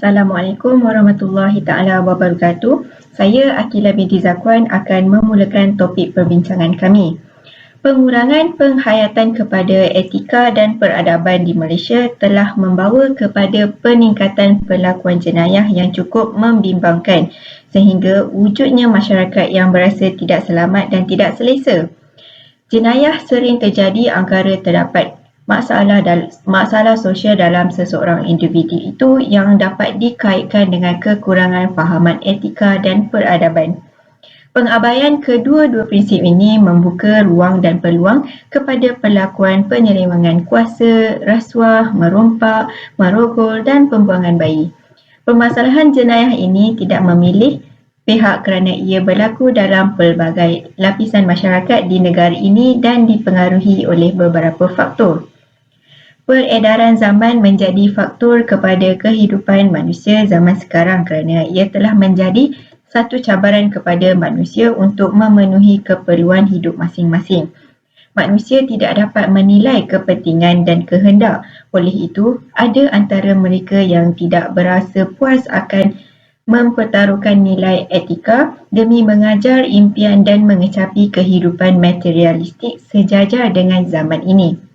Assalamualaikum warahmatullahi taala wabarakatuh. Saya Akila binti Zakwan akan memulakan topik perbincangan kami. Pengurangan penghayatan kepada etika dan peradaban di Malaysia telah membawa kepada peningkatan perlakuan jenayah yang cukup membimbangkan sehingga wujudnya masyarakat yang berasa tidak selamat dan tidak selesa. Jenayah sering terjadi antara terdapat masalah sosial dalam seseorang individu itu yang dapat dikaitkan dengan kekurangan fahaman etika dan peradaban. Pengabaian kedua-dua prinsip ini membuka ruang dan peluang kepada perlakuan penyelewengan kuasa, rasuah, merompak, merogol dan pembuangan bayi. Permasalahan jenayah ini tidak memilih pihak kerana ia berlaku dalam pelbagai lapisan masyarakat di negara ini dan dipengaruhi oleh beberapa faktor. Peredaran zaman menjadi faktor kepada kehidupan manusia zaman sekarang kerana ia telah menjadi satu cabaran kepada manusia untuk memenuhi keperluan hidup masing-masing. Manusia tidak dapat menilai kepentingan dan kehendak. Oleh itu, ada antara mereka yang tidak berasa puas akan mempertaruhkan nilai etika demi mengajar impian dan mengecapi kehidupan materialistik sejajar dengan zaman ini.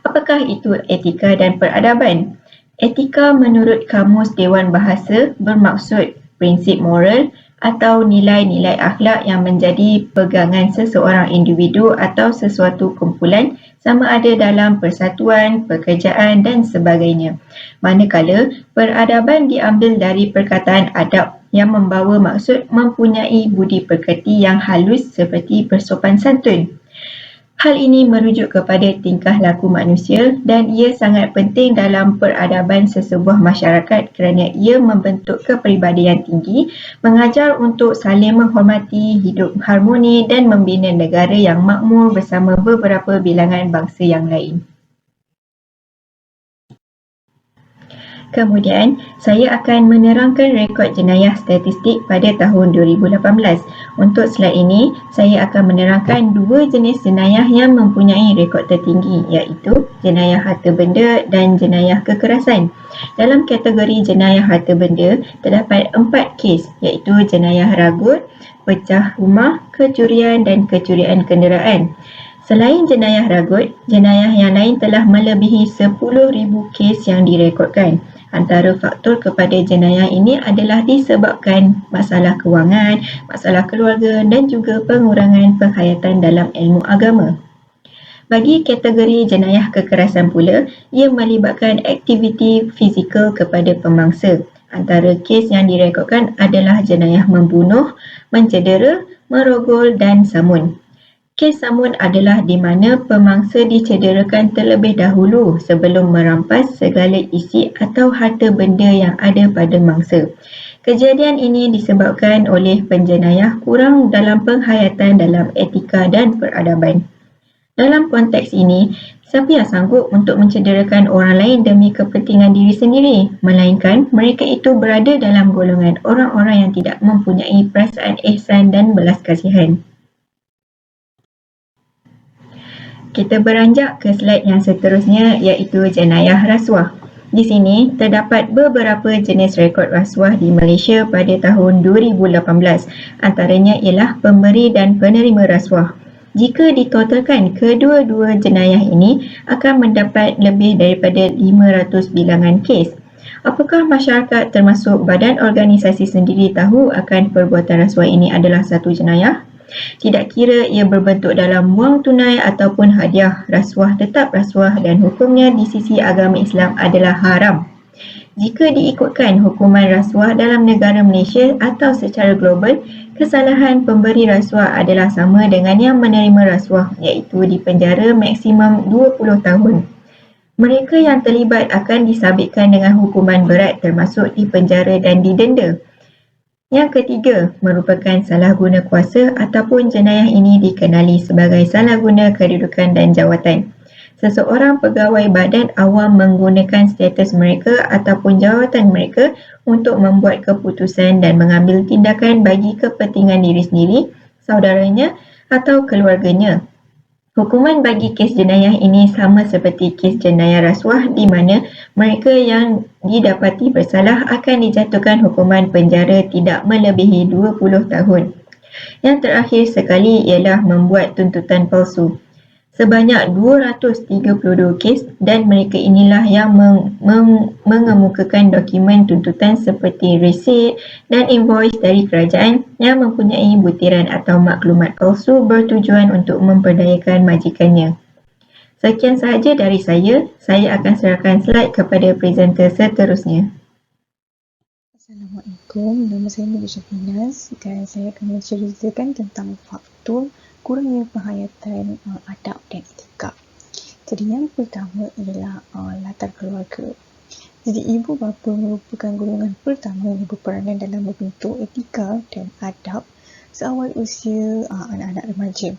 Apakah itu etika dan peradaban? Etika menurut Kamus Dewan Bahasa bermaksud prinsip moral atau nilai-nilai akhlak yang menjadi pegangan seseorang individu atau sesuatu kumpulan sama ada dalam persatuan, pekerjaan dan sebagainya. Manakala peradaban diambil dari perkataan adab yang membawa maksud mempunyai budi pekerti yang halus seperti bersopan santun. Hal ini merujuk kepada tingkah laku manusia dan ia sangat penting dalam peradaban sesebuah masyarakat kerana ia membentuk kepribadian tinggi, mengajar untuk saling menghormati, hidup harmoni dan membina negara yang makmur bersama beberapa bilangan bangsa yang lain. Kemudian, saya akan menerangkan rekod jenayah statistik pada tahun 2018. Untuk slide ini, saya akan menerangkan dua jenis jenayah yang mempunyai rekod tertinggi iaitu jenayah harta benda dan jenayah kekerasan. Dalam kategori jenayah harta benda, terdapat 4 kes iaitu jenayah ragut, pecah rumah, kecurian dan kecurian kenderaan. Selain jenayah ragut, jenayah yang lain telah melebihi 10,000 kes yang direkodkan. Antara faktor kepada jenayah ini adalah disebabkan masalah kewangan, masalah keluarga dan juga pengurangan penghayatan dalam ilmu agama. Bagi kategori jenayah kekerasan pula, ia melibatkan aktiviti fizikal kepada pemangsa. Antara kes yang direkodkan adalah jenayah membunuh, mencedera, merogol dan samun. Kes samun adalah di mana pemangsa dicederakan terlebih dahulu sebelum merampas segala isi atau harta benda yang ada pada mangsa. Kejadian ini disebabkan oleh penjenayah kurang dalam penghayatan dalam etika dan peradaban. Dalam konteks ini, siapa yang sanggup untuk mencederakan orang lain demi kepentingan diri sendiri? Melainkan mereka itu berada dalam golongan orang-orang yang tidak mempunyai perasaan ihsan dan belas kasihan. Kita beranjak ke slide yang seterusnya iaitu jenayah rasuah. Di sini terdapat beberapa jenis rekod rasuah di Malaysia pada tahun 2018. Antaranya ialah pemberi dan penerima rasuah. Jika ditotalkan, kedua-dua jenayah ini akan mendapat lebih daripada 500 bilangan kes. Apakah masyarakat termasuk badan organisasi sendiri tahu akan perbuatan rasuah ini adalah satu jenayah? Tidak kira ia berbentuk dalam wang tunai ataupun hadiah, rasuah tetap rasuah dan hukumnya di sisi agama Islam adalah haram. Jika diikutkan hukuman rasuah dalam negara Malaysia atau secara global, kesalahan pemberi rasuah adalah sama dengan yang menerima rasuah iaitu dipenjara maksimum 20 tahun. Mereka yang terlibat akan disabitkan dengan hukuman berat termasuk dipenjara dan didenda. Yang ketiga, merupakan salah guna kuasa ataupun jenayah ini dikenali sebagai salah guna kedudukan dan jawatan. Seseorang pegawai badan awam menggunakan status mereka ataupun jawatan mereka untuk membuat keputusan dan mengambil tindakan bagi kepentingan diri sendiri, saudaranya atau keluarganya. Hukuman bagi kes jenayah ini sama seperti kes jenayah rasuah di mana mereka yang didapati bersalah akan dijatuhkan hukuman penjara tidak melebihi 20 tahun. Yang terakhir sekali ialah membuat tuntutan palsu. Sebanyak 232 kes dan mereka inilah yang mengemukakan dokumen tuntutan seperti resit dan invoice dari kerajaan yang mempunyai butiran atau maklumat palsu bertujuan untuk memperdayakan majikannya. Sekian sahaja dari saya akan serahkan slide kepada presenter seterusnya. Assalamualaikum, nama saya Nabi Syafinas dan saya akan menceritakan tentang faktor kurangnya penghayatan adab dan etika. Jadi yang pertama ialah latar keluarga. Jadi ibu bapa merupakan golongan pertama yang berperanan dalam membentuk etika dan adab seawal usia anak-anak remaja.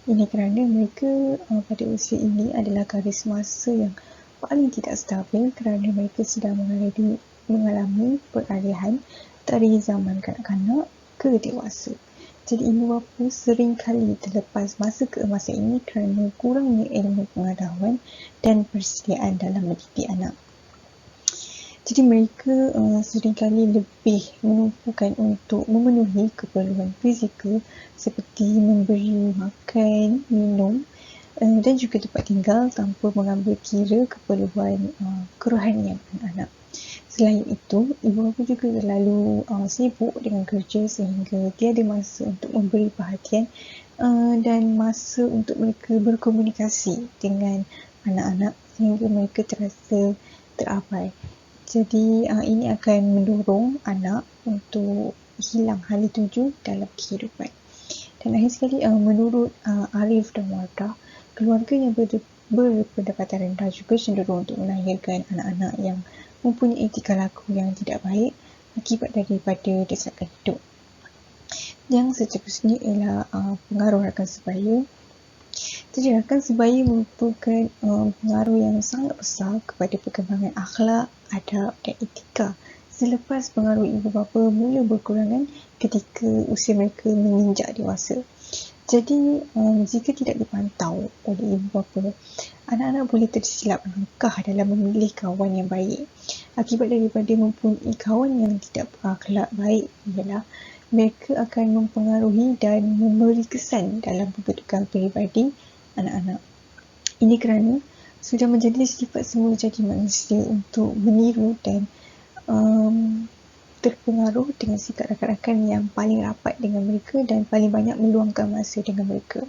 Ini kerana mereka pada usia ini adalah garis masa yang paling tidak stabil kerana mereka sedang mengalami peralihan dari zaman kanak-kanak ke dewasa. Jadi ibu bapa sering kali terlepas masa ke masa ini kerana kurangnya ilmu pengetahuan dan persediaan dalam mendidik anak. Jadi mereka seringkali lebih menumpukan untuk memenuhi keperluan fizikal seperti memberi makan, minum dan juga tempat tinggal tanpa mengambil kira keperluan kerohanian anak-anak. Selain itu, ibu bapa juga terlalu sibuk dengan kerja sehingga tiada masa untuk memberi perhatian dan masa untuk mereka berkomunikasi dengan anak-anak sehingga mereka terasa terabai. Jadi ini akan mendorong anak untuk hilang hala tuju dalam kehidupan. Dan akhir sekali, menurut Arif dan Wardah, keluarga yang berpendapatan rendah juga cenderung untuk melahirkan anak-anak yang mempunyai tingkah laku yang tidak baik akibat daripada desakan hidup. Yang seterusnya ialah pengaruh rakan sebaya. Jadi rakan sebaya merupakan pengaruh yang sangat besar kepada perkembangan akhlak, adab dan etika selepas pengaruh ibu bapa mula berkurangan ketika usia mereka menginjak dewasa. Jadi jika tidak dipantau oleh ibu bapa, anak-anak boleh tersilap langkah dalam memilih kawan yang baik. Akibat daripada mempunyai kawan yang tidak berakhlak baik ialah mereka akan mempengaruhi dan memberi kesan dalam pembentukan peribadi anak-anak. Ini kerana sudah menjadi sifat semula jadi manusia untuk meniru dan terpengaruh dengan sikap rakan-rakan yang paling rapat dengan mereka dan paling banyak meluangkan masa dengan mereka.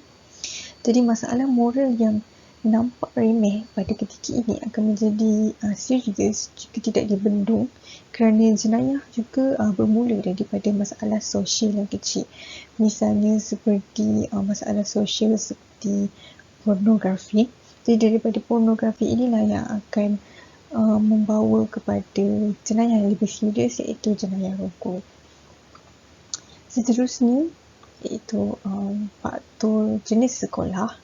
Jadi masalah moral yang nampak remeh pada ketika ini akan menjadi serius jika tidak dibendung kerana jenayah juga bermula daripada masalah sosial yang kecil. Misalnya seperti masalah sosial seperti pornografi. Jadi daripada pornografi inilah yang akan membawa kepada jenayah yang lebih serius iaitu jenayah rokok. Seterusnya iaitu faktor jenis sekolah.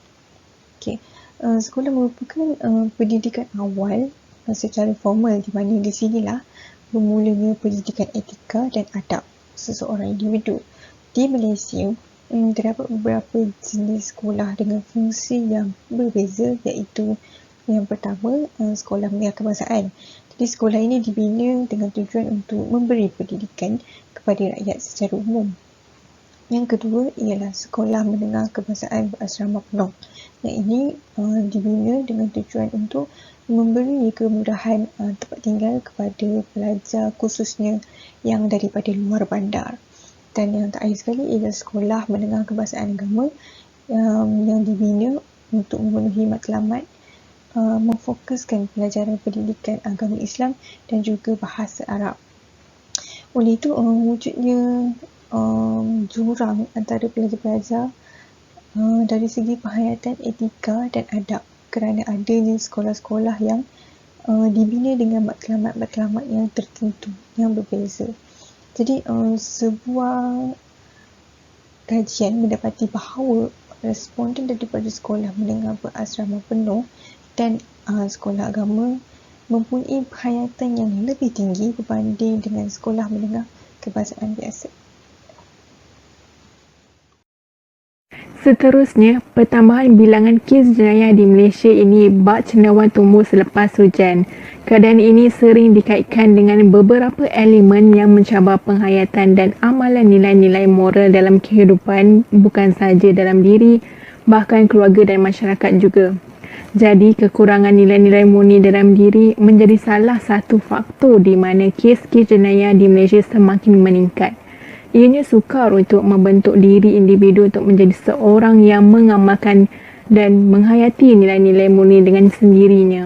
Sekolah merupakan pendidikan awal secara formal di mana di sinilah bermulanya pendidikan etika dan adab seseorang individu. Di Malaysia, terdapat beberapa jenis sekolah dengan fungsi yang berbeza iaitu yang pertama, sekolah menengah kebangsaan. Jadi sekolah ini dibina dengan tujuan untuk memberi pendidikan kepada rakyat secara umum. Yang kedua ialah sekolah menengah kebangsaan berasrama penuh. Yang ini dibina dengan tujuan untuk memberi kemudahan tempat tinggal kepada pelajar khususnya yang daripada luar bandar. Dan yang terakhir sekali ialah sekolah menengah kebangsaan agama yang dibina untuk memenuhi matlamat memfokuskan pelajaran pendidikan agama Islam dan juga bahasa Arab. Oleh itu, wujudnya jurang antara pelajar-pelajar dari segi penghayatan etika dan adab kerana adanya sekolah-sekolah yang dibina dengan matlamat-matlamat yang tertentu, yang berbeza. Jadi, sebuah kajian mendapati bahawa responden daripada sekolah menengah berasrama penuh dan sekolah agama mempunyai penghayatan yang lebih tinggi berbanding dengan sekolah menengah kebangsaan biasa. Seterusnya, pertambahan bilangan kes jenayah di Malaysia ini bak cendawan tumbuh selepas hujan. Keadaan ini sering dikaitkan dengan beberapa elemen yang mencabar penghayatan dan amalan nilai-nilai moral dalam kehidupan, bukan sahaja dalam diri, bahkan keluarga dan masyarakat juga. Jadi, kekurangan nilai-nilai murni dalam diri menjadi salah satu faktor di mana kes-kes jenayah di Malaysia semakin meningkat. Ianya sukar untuk membentuk diri individu untuk menjadi seorang yang mengamalkan dan menghayati nilai-nilai murni dengan sendirinya.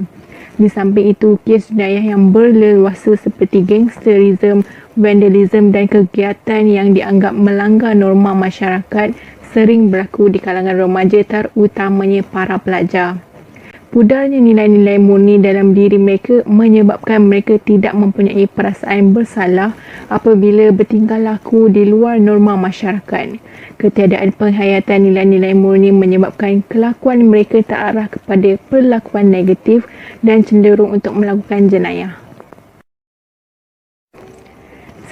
Di samping itu, kes jenayah yang berleluasa seperti gangsterisme, vandalisme dan kegiatan yang dianggap melanggar norma masyarakat sering berlaku di kalangan remaja, terutamanya para pelajar. Pudarnya nilai-nilai murni dalam diri mereka menyebabkan mereka tidak mempunyai perasaan bersalah apabila bertingkah laku di luar norma masyarakat. Ketiadaan penghayatan nilai-nilai murni menyebabkan kelakuan mereka terarah kepada perlakuan negatif dan cenderung untuk melakukan jenayah.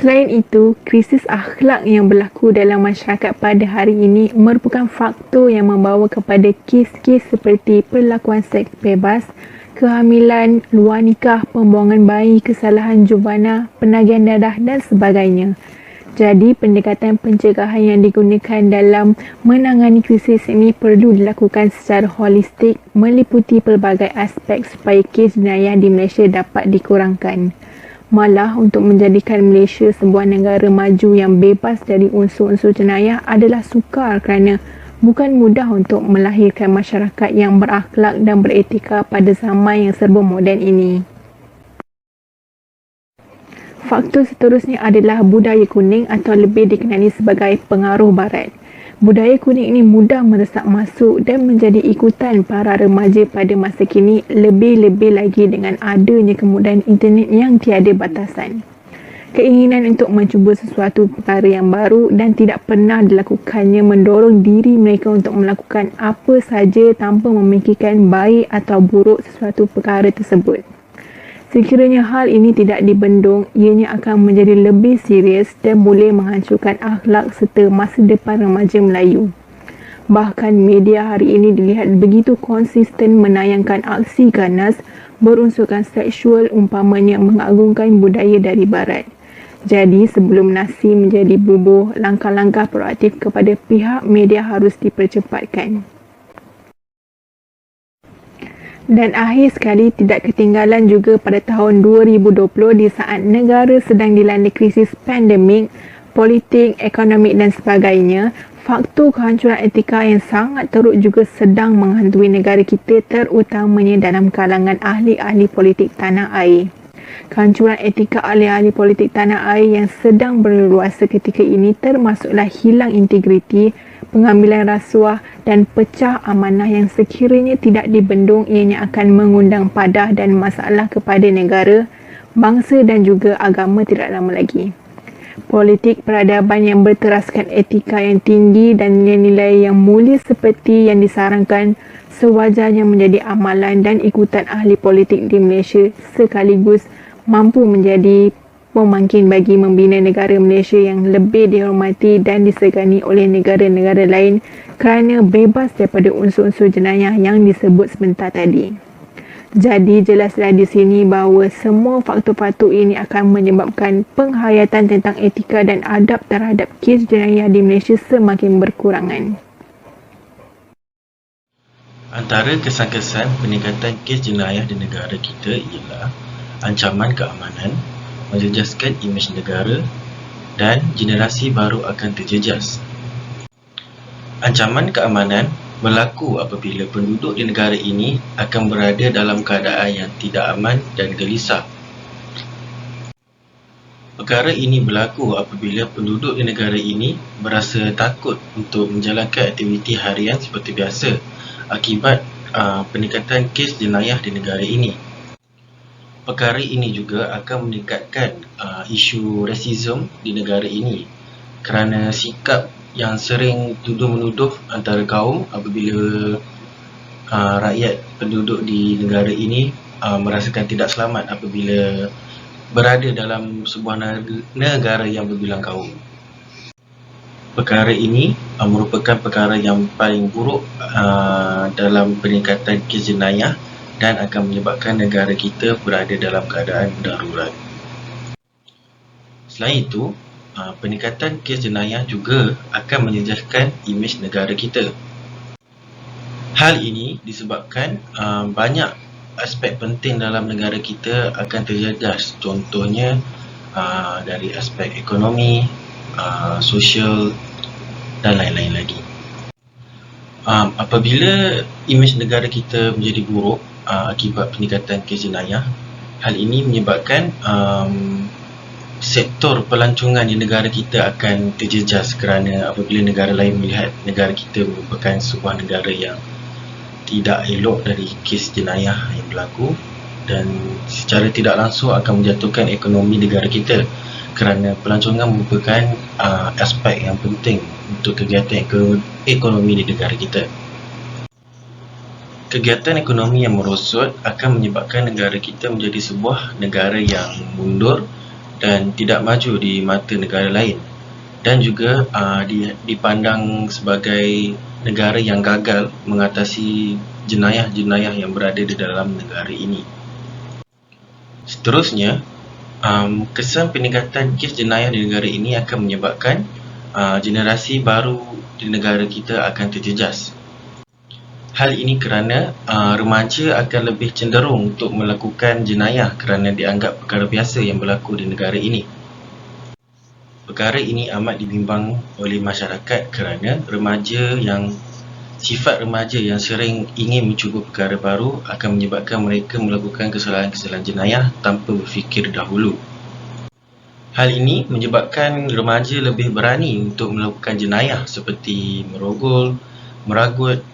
Selain itu, krisis akhlak yang berlaku dalam masyarakat pada hari ini merupakan faktor yang membawa kepada kes-kes seperti perlakuan seks bebas, kehamilan, luar nikah, pembuangan bayi, kesalahan jubana, penagihan dadah dan sebagainya. Jadi, pendekatan pencegahan yang digunakan dalam menangani krisis ini perlu dilakukan secara holistik, meliputi pelbagai aspek supaya kes jenayah di Malaysia dapat dikurangkan. Malah, untuk menjadikan Malaysia sebuah negara maju yang bebas dari unsur-unsur jenayah adalah sukar kerana bukan mudah untuk melahirkan masyarakat yang berakhlak dan beretika pada zaman yang serba moden ini. Faktor seterusnya adalah budaya kuning atau lebih dikenali sebagai pengaruh barat. Budaya kuning ini mudah meresap masuk dan menjadi ikutan para remaja pada masa kini, lebih-lebih lagi dengan adanya kemudahan internet yang tiada batasan. Keinginan untuk mencuba sesuatu perkara yang baru dan tidak pernah dilakukannya mendorong diri mereka untuk melakukan apa saja tanpa memikirkan baik atau buruk sesuatu perkara tersebut. Sekiranya hal ini tidak dibendung, ianya akan menjadi lebih serius dan boleh menghancurkan akhlak serta masa depan remaja Melayu. Bahkan media hari ini dilihat begitu konsisten menayangkan aksi ganas berunsurkan seksual, umpamanya mengagungkan budaya dari barat. Jadi sebelum nasi menjadi bubur, langkah-langkah proaktif kepada pihak media harus dipercepatkan. Dan akhir sekali, tidak ketinggalan juga pada tahun 2020 di saat negara sedang dilanda krisis pandemik, politik, ekonomi dan sebagainya, faktor kehancuran etika yang sangat teruk juga sedang menghantui negara kita, terutamanya dalam kalangan ahli-ahli politik tanah air. Kehancuran etika ahli-ahli politik tanah air yang sedang berleluasa ketika ini termasuklah hilang integriti, pengambilan rasuah dan pecah amanah yang sekiranya tidak dibendung ianya akan mengundang padah dan masalah kepada negara, bangsa dan juga agama tidak lama lagi. Politik peradaban yang berteraskan etika yang tinggi dan nilai-nilai yang mulia seperti yang disarankan sewajarnya menjadi amalan dan ikutan ahli politik di Malaysia, sekaligus mampu menjadi pemangkin bagi membina negara Malaysia yang lebih dihormati dan disegani oleh negara-negara lain kerana bebas daripada unsur-unsur jenayah yang disebut sebentar tadi. Jadi jelaslah di sini bahawa semua faktor-faktor ini akan menyebabkan penghayatan tentang etika dan adab terhadap kes jenayah di Malaysia semakin berkurangan. Antara kesan-kesan peningkatan kes jenayah di negara kita ialah ancaman keamanan, menjejaskan imej negara dan generasi baru akan terjejas. Ancaman keamanan berlaku apabila penduduk di negara ini akan berada dalam keadaan yang tidak aman dan gelisah. Perkara ini berlaku apabila penduduk di negara ini berasa takut untuk menjalankan aktiviti harian seperti biasa akibat peningkatan kes jenayah di negara ini. Perkara ini juga akan meningkatkan isu rasisme di negara ini kerana sikap yang sering tuduh-menuduh antara kaum apabila rakyat penduduk di negara ini merasakan tidak selamat apabila berada dalam sebuah negara yang berbilang kaum. Perkara ini merupakan perkara yang paling buruk dalam peningkatan kes jenayah dan akan menyebabkan negara kita berada dalam keadaan darurat. Selain itu, peningkatan kes jenayah juga akan menjejaskan imej negara kita. Hal ini disebabkan banyak aspek penting dalam negara kita akan terjejas. Contohnya dari aspek ekonomi, sosial dan lain-lain lagi. Apabila imej negara kita menjadi buruk akibat peningkatan kes jenayah, hal ini menyebabkan sektor pelancongan di negara kita akan terjejas kerana apabila negara lain melihat negara kita merupakan sebuah negara yang tidak elok dari kes jenayah yang berlaku dan secara tidak langsung akan menjatuhkan ekonomi negara kita kerana pelancongan merupakan aspek yang penting untuk kegiatan ekonomi di negara kita. Kegiatan ekonomi yang merosot akan menyebabkan negara kita menjadi sebuah negara yang mundur dan tidak maju di mata negara lain dan juga dipandang sebagai negara yang gagal mengatasi jenayah-jenayah yang berada di dalam negara ini. Seterusnya, kesan peningkatan kes jenayah di negara ini akan menyebabkan generasi baru di negara kita akan terjejas. Hal ini kerana remaja akan lebih cenderung untuk melakukan jenayah kerana dianggap perkara biasa yang berlaku di negara ini. Perkara ini amat dibimbang oleh masyarakat kerana sifat remaja yang sering ingin mencuba perkara baru akan menyebabkan mereka melakukan kesalahan-kesalahan jenayah tanpa berfikir dahulu. Hal ini menyebabkan remaja lebih berani untuk melakukan jenayah seperti merogol, meragut,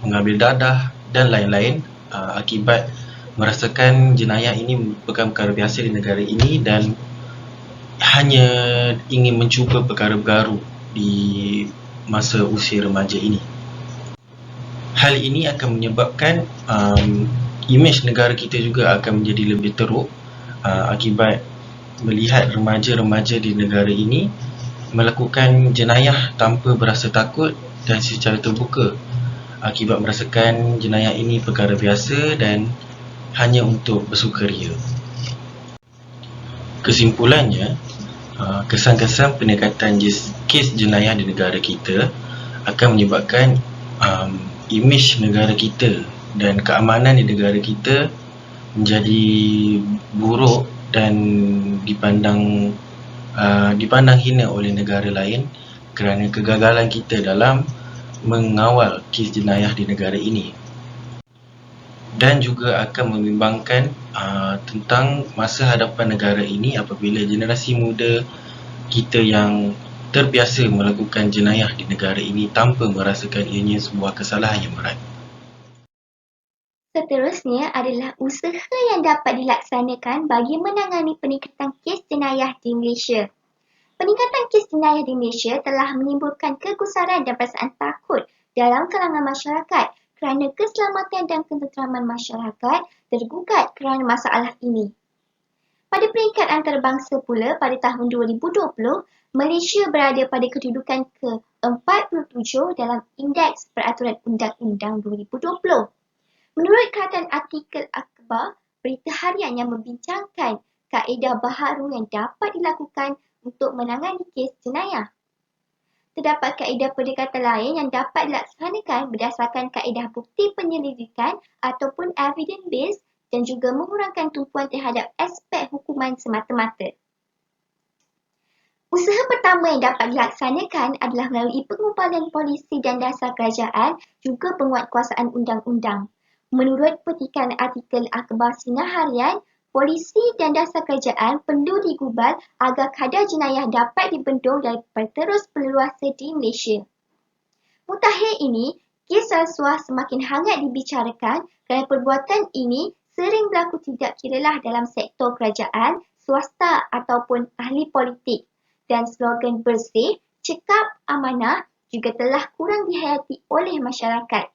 mengambil dadah dan lain-lain akibat merasakan jenayah ini merupakan perkara biasa di negara ini dan hanya ingin mencuba perkara baru di masa usia remaja ini. Hal ini akan menyebabkan imej negara kita juga akan menjadi lebih teruk akibat melihat remaja-remaja di negara ini melakukan jenayah tanpa berasa takut dan secara terbuka akibat merasakan jenayah ini perkara biasa dan hanya untuk bersukaria. Kesimpulannya, kesan-kesan peningkatan kes jenayah di negara kita akan menyebabkan imej negara kita dan keamanan di negara kita menjadi buruk dan dipandang hina oleh negara lain kerana kegagalan kita dalam mengawal kes jenayah di negara ini. Dan juga akan membimbangkan tentang masa hadapan negara ini apabila generasi muda kita yang terbiasa melakukan jenayah di negara ini tanpa merasakan ianya sebuah kesalahan yang berat. Seterusnya adalah usaha yang dapat dilaksanakan bagi menangani peningkatan kes jenayah di Malaysia. Peningkatan kes jenayah di Malaysia telah menimbulkan kegusaran dan perasaan takut dalam kalangan masyarakat kerana keselamatan dan ketenteraman masyarakat tergugat kerana masalah ini. Pada peringkat antarabangsa pula, pada tahun 2020, Malaysia berada pada kedudukan ke-47 dalam Indeks Peraturan Undang-Undang 2020. Menurut kaitan artikel akhbar berita harian yang membincangkan kaedah baharu yang dapat dilakukan untuk menangani kes jenayah. Terdapat kaedah pendekatan lain yang dapat dilaksanakan berdasarkan kaedah bukti penyelidikan ataupun evidence based dan juga mengurangkan tumpuan terhadap aspek hukuman semata-mata. Usaha pertama yang dapat dilaksanakan adalah melalui pengumpulan polisi dan dasar kerajaan juga penguatkuasaan undang-undang. Menurut petikan artikel akhbar Sinar Harian, polisi dan dasar kerajaan perlu digubal agar kadar jenayah dapat dibendung dan terus berleluasa di Malaysia. Mutakhir ini, kes rasuah semakin hangat dibicarakan kerana perbuatan ini sering berlaku tidak kiralah dalam sektor kerajaan, swasta ataupun ahli politik dan slogan bersih, cekap, amanah juga telah kurang dihayati oleh masyarakat.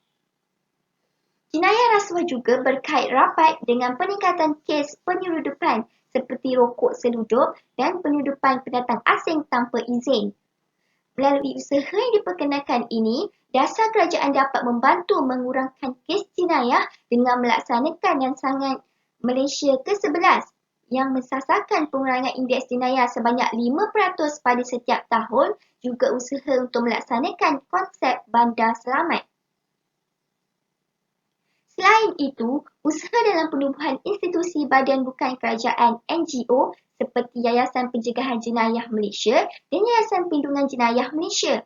Jenayah rasuah juga berkait rapat dengan peningkatan kes penyeludupan seperti rokok seludup dan penyeludupan pendatang asing tanpa izin. Melalui usaha yang diperkenalkan ini, dasar kerajaan dapat membantu mengurangkan kes jenayah dengan melaksanakan rancangan Malaysia ke-11 yang mensasarkan pengurangan indeks jenayah sebanyak 5% pada setiap tahun, juga usaha untuk melaksanakan konsep bandar selamat. Selain itu, usaha dalam penubuhan institusi badan bukan kerajaan NGO seperti Yayasan Pencegahan Jenayah Malaysia dan Yayasan Perlindungan Jenayah Malaysia.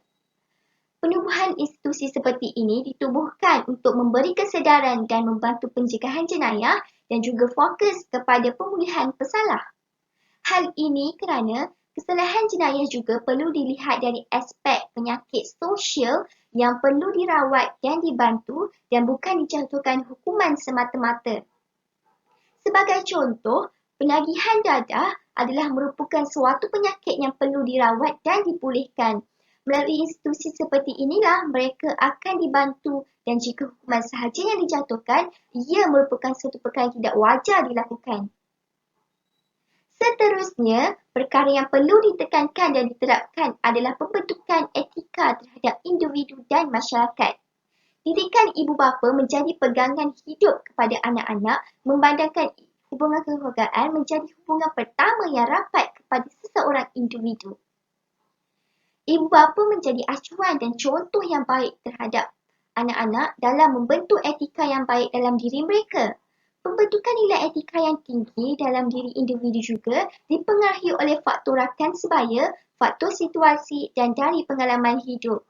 Penubuhan institusi seperti ini ditubuhkan untuk memberi kesedaran dan membantu pencegahan jenayah dan juga fokus kepada pemulihan pesalah. Hal ini kerana kesalahan jenayah juga perlu dilihat dari aspek penyakit sosial yang perlu dirawat dan dibantu dan bukan dijatuhkan hukuman semata-mata. Sebagai contoh, penagihan dadah adalah merupakan suatu penyakit yang perlu dirawat dan dipulihkan. Melalui institusi seperti inilah mereka akan dibantu dan jika hukuman sahaja yang dijatuhkan, ia merupakan suatu perkara yang tidak wajar dilakukan. Seterusnya, perkara yang perlu ditekankan dan diterapkan adalah pembentukan etika terhadap individu dan masyarakat. Didikan ibu bapa menjadi pegangan hidup kepada anak-anak, memandangkan hubungan kekeluargaan menjadi hubungan pertama yang rapat kepada seseorang individu. Ibu bapa menjadi acuan dan contoh yang baik terhadap anak-anak dalam membentuk etika yang baik dalam diri mereka. Pembentukan nilai etika yang tinggi dalam diri individu juga dipengaruhi oleh faktor rakan sebaya, faktor situasi dan dari pengalaman hidup.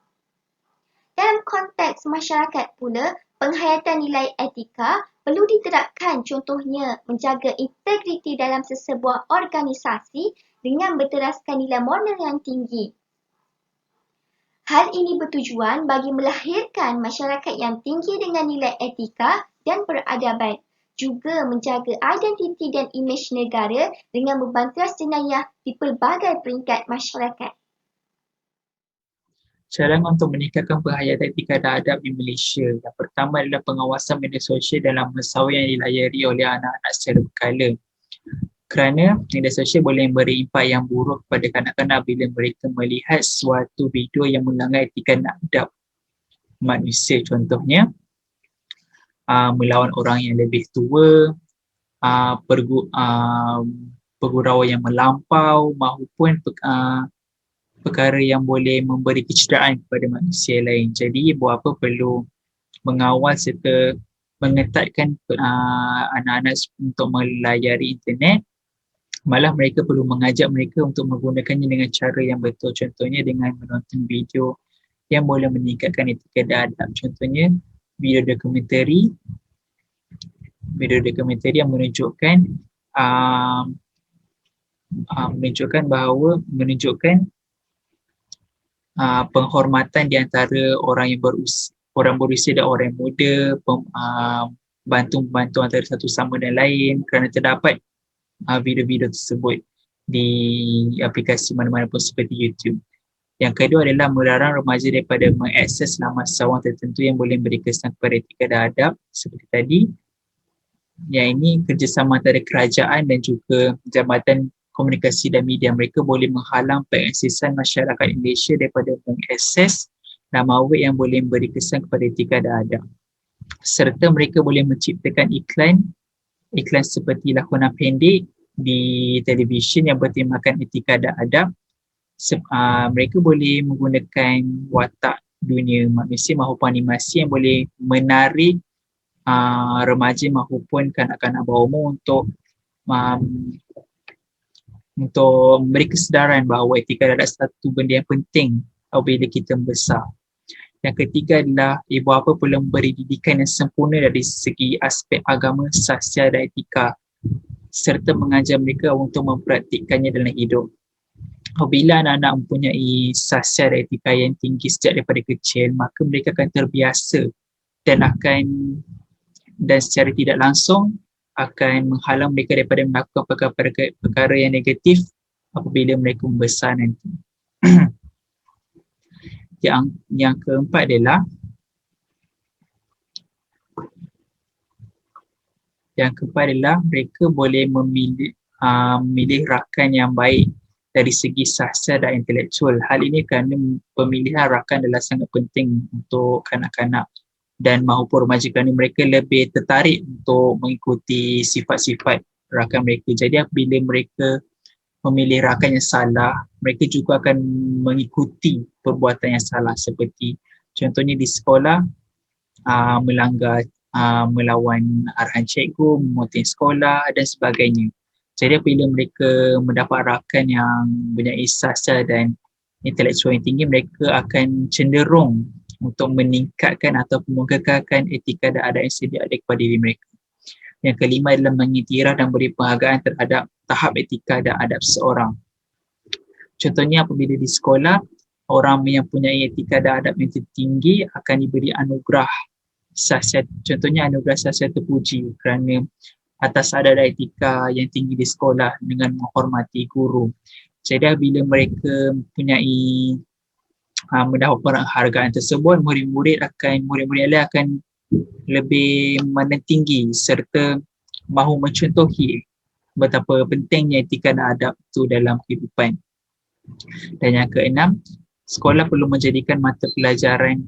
Dalam konteks masyarakat pula, penghayatan nilai etika perlu diterapkan, contohnya menjaga integriti dalam sesebuah organisasi dengan berteraskan nilai moral yang tinggi. Hal ini bertujuan bagi melahirkan masyarakat yang tinggi dengan nilai etika dan peradaban, juga menjaga identiti dan imej negara dengan membantas jenayah di pelbagai peringkat masyarakat. Carangan untuk meningkatkan penghayatan etika dan adab di Malaysia. Yang pertama adalah pengawasan media sosial dalam masa yang dilayari oleh anak-anak secara berkala. Kerana media sosial boleh memberi impak yang buruk kepada kanak-kanak bila mereka melihat suatu video yang melanggar etika dan adab manusia. Contohnya, melawan orang yang lebih tua, pergurauan yang melampau maupun perkara yang boleh memberi kecederaan kepada manusia lain. Jadi, buat apa perlu mengawal serta mengetatkan anak-anak untuk melayari internet. Malah mereka perlu mengajak mereka untuk menggunakannya dengan cara yang betul. Contohnya dengan menonton video yang boleh meningkatkan etika dan adab. Contohnya video dokumentari yang menunjukkan penghormatan di antara orang berusia dan orang muda, bantu antara satu sama dan lain, kerana terdapat video-video tersebut di aplikasi mana-mana pun seperti YouTube. Yang kedua adalah melarang remaja daripada mengakses laman sawang tertentu yang boleh memberi kesan kepada etika dan adab seperti tadi. Yang ini kerjasama antara kerajaan dan juga Jabatan Komunikasi dan Media. Mereka boleh menghalang pengaksesan masyarakat Malaysia daripada mengakses laman web yang boleh memberi kesan kepada etika dan adab. Serta mereka boleh menciptakan iklan seperti lakonan pendek di televisyen yang bertemakan etika dan adab. Mereka boleh menggunakan watak dunia manusia maupun animasi yang boleh menarik remaja maupun kanak-kanak bawah umur untuk memberi kesedaran bahawa etika adalah satu benda yang penting apabila kita membesar. Yang ketiga adalah ibu bapa perlu memberi didikan yang sempurna dari segi aspek agama, sasial dan etika serta mengajar mereka untuk mempraktikkannya dalam hidup. Apabila anak-anak mempunyai sasial dan etika yang tinggi sejak daripada kecil, maka mereka akan terbiasa dan secara tidak langsung akan menghalang mereka daripada melakukan perkara yang negatif apabila mereka membesar nanti. Yang keempat adalah mereka boleh memilih rakan yang baik dari segi sahsiah dan intelektual. Hal ini kerana pemilihan rakan adalah sangat penting untuk kanak-kanak dan maupun remaja kerana mereka lebih tertarik untuk mengikuti sifat-sifat rakan mereka. Jadi apabila mereka memilih rakan yang salah, mereka juga akan mengikuti perbuatan yang salah, seperti contohnya di sekolah melanggar, melawan arahan cikgu, memuting sekolah dan sebagainya. Jadi apabila mereka mendapat rakan yang mempunyai sahsiah dan intelektual yang tinggi, mereka akan cenderung untuk meningkatkan ataupun mengekalkan etika dan adab yang sedia ada kepada diri mereka. Yang kelima adalah mengiktiraf dan beri penghargaan terhadap tahap etika dan adab seseorang. Contohnya apabila di sekolah, orang yang mempunyai etika dan adab yang tertinggi akan diberi anugerah sahsiah, contohnya anugerah sahsiah terpuji kerana atas adab dan etika yang tinggi di sekolah dengan menghormati guru. Jadi bila mereka mempunyai mendapat penghargaan tersebut, murid-murid lain akan lebih memandang tinggi serta mahu mencontohi betapa pentingnya etika dan adab itu dalam kehidupan. Dan yang keenam, sekolah perlu menjadikan mata pelajaran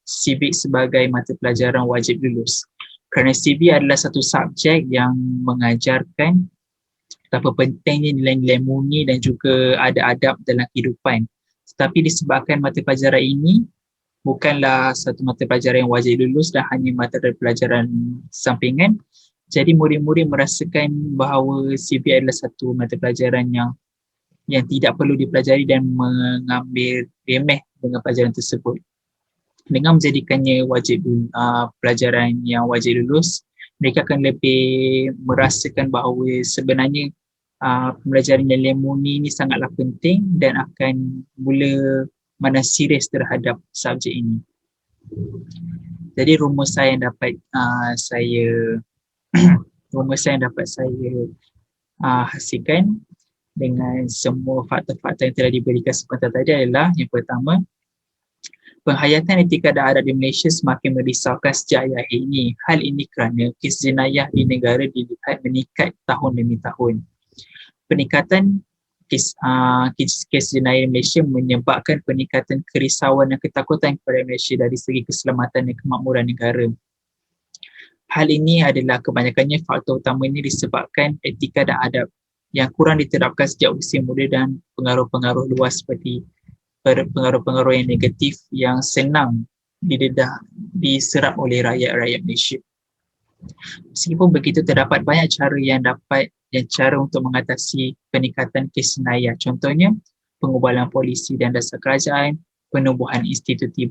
civic sebagai mata pelajaran wajib lulus. Kerana civic adalah satu subjek yang mengajarkan betapa pentingnya nilai-nilai murni dan juga adab-adab dalam kehidupan. Tetapi disebabkan mata pelajaran ini bukanlah satu mata pelajaran yang wajib lulus dan hanya mata pelajaran sampingan, jadi murid-murid merasakan bahawa civic adalah satu mata pelajaran yang tidak perlu dipelajari dan mengambil remeh dengan pelajaran tersebut. Dengan menjadikannya pelajaran yang wajib lulus, mereka akan lebih merasakan bahawa sebenarnya pembelajaran nilai murni ini sangatlah penting dan akan mula mana serius terhadap subjek ini. Jadi rumus saya yang dapat saya hasilkan dengan semua fakta-fakta yang telah diberikan sebentar tadi adalah, yang pertama, penghayatan etika dan adab di Malaysia semakin merisaukan sejak akhir ini. Hal ini kerana kes jenayah di negara dilihat meningkat tahun demi tahun. Peningkatan kes jenayah di Malaysia menyebabkan peningkatan kerisauan dan ketakutan kepada Malaysia dari segi keselamatan dan kemakmuran negara. Hal ini adalah kebanyakannya faktor utama ini disebabkan etika dan adab yang kurang diterapkan sejak usia muda dan pengaruh-pengaruh luas seperti pengaruh-pengaruh yang negatif yang senang diserap oleh rakyat-rakyat Malaysia. Meskipun begitu, terdapat banyak cara untuk mengatasi peningkatan kes jenayah. Contohnya, pengubahan polisi dan dasar kerajaan, penubuhan institusi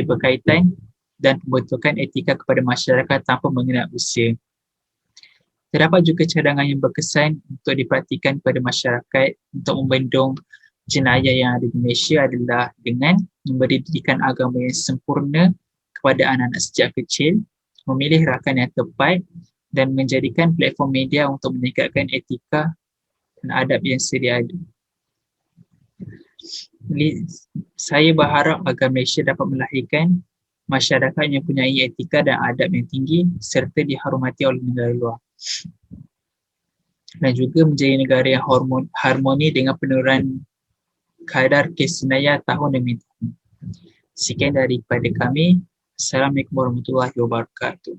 berkaitan dan pembentukan etika kepada masyarakat tanpa mengenal usia. Terdapat juga cadangan yang berkesan untuk dipraktikan pada masyarakat untuk membendung jenayah yang ada di Malaysia adalah dengan memberi didikan agama yang sempurna kepada anak-anak sejak kecil, memilih rakan yang tepat dan menjadikan platform media untuk meningkatkan etika dan adab yang sedia ada. Saya berharap agar Malaysia dapat melahirkan masyarakat yang mempunyai etika dan adab yang tinggi serta dihormati oleh negara luar. Dan juga menjadi negara yang harmoni dengan penurunan kadar kes jenayah tahun demi tahun. Sekian daripada kami. Assalamualaikum warahmatullahi wabarakatuh.